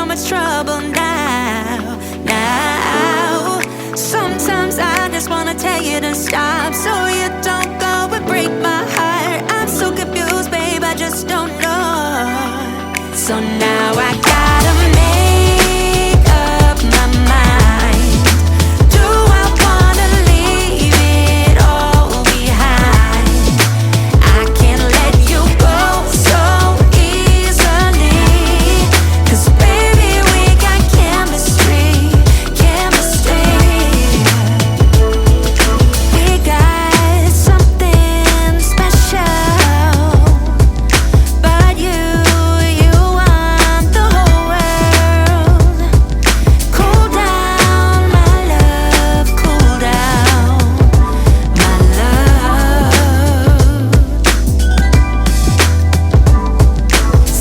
much trouble now, now. Sometimes I just wanna tell you to stop, so you don't go and break my heart. I'm so confused, babe, I just don't know. So now I gotta make up my mind. Do I wanna leave it all behind? I can't let you go so easily, 'cause baby we got chemistry, chemistry. We got something special, but you want the whole world. Cool down, my love, cool down, my love.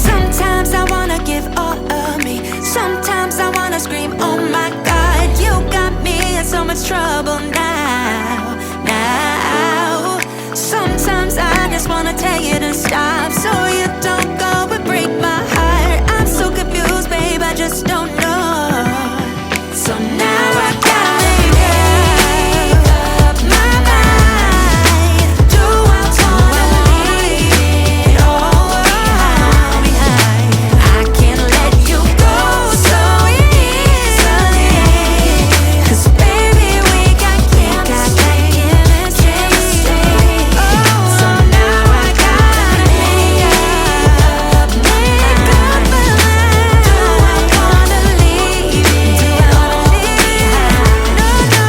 Sometimes I wanna give all of me, sometimes I wanna scream, oh my God, you got me in so much trouble now, now. Sometimes I just wanna tell you to stop, so you don't go and break my heart. I'm so confused, babe, I just don't know. So now I gotta make up my mind. Do I wanna leave it all behind? I can't let you go so easily, 'cause baby we got chemistry, chemistry. Oh, so now I gotta make up my mind. Do I wanna leave it all behind? No, no,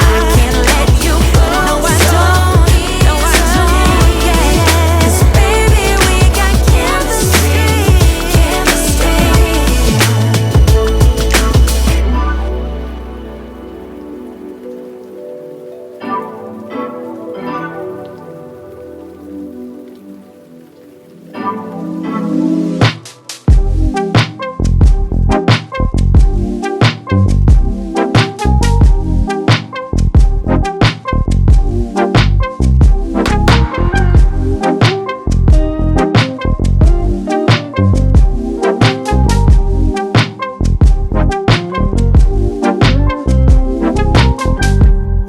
I can't let you go. No, I don't. No, I don't. Yeah, 'cause baby we got chemistry, chemistry.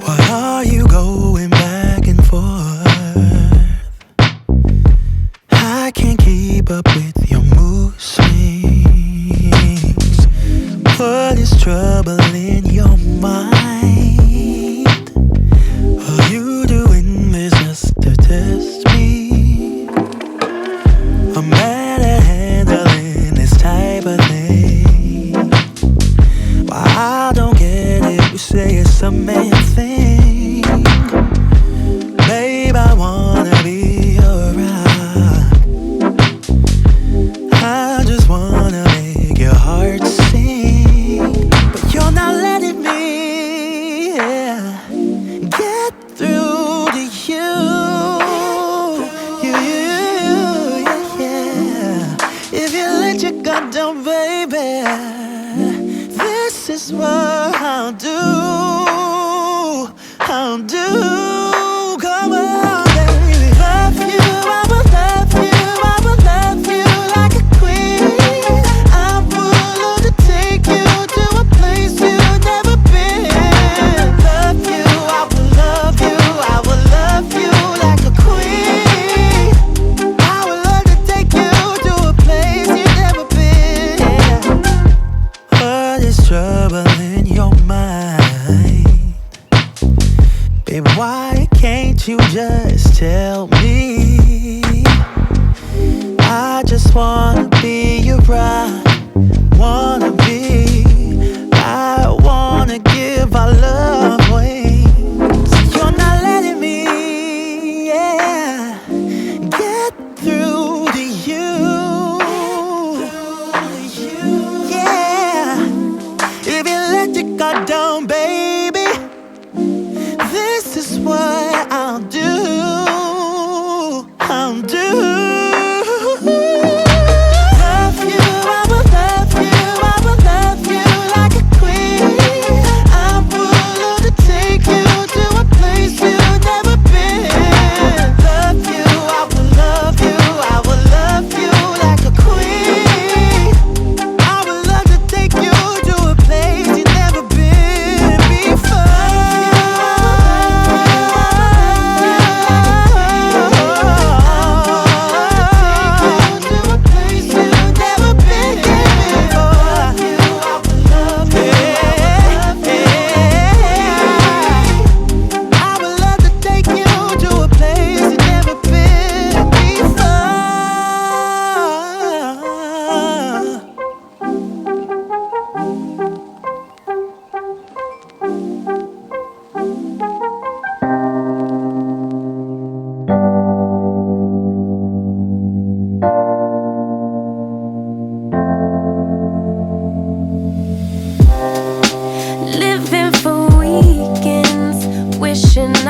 Why are you going back and forth? I can't keep up with your mood swings. What is troubling your mind? Are you doing this just to test me? I'm bad at handling this type of thing. Why I don't get it, you say it's a man thing. Babe, I wanna be your rock. I just wanna make your heart sing, but you're not letting me, yeah, get through to you. Yeah. If you let your guard down, baby, this is what I'll do. I'll do. Come on, baby. Love you, I will love you, I will love you like a queen. I'm willing to take you to a place you've never been. Love you, I will love you, I will love you like a queen. I would love to take you to a place you've never been. What is troubling your mind? Babe, why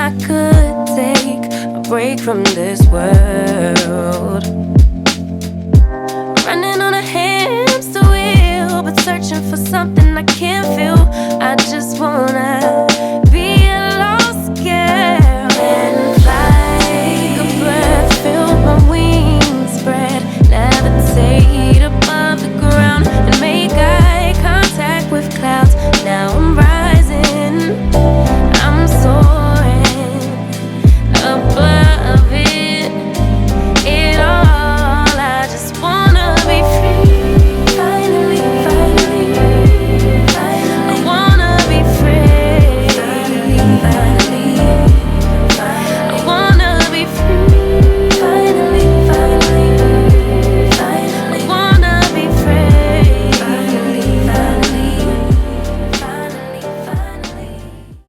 I could take a break from this world.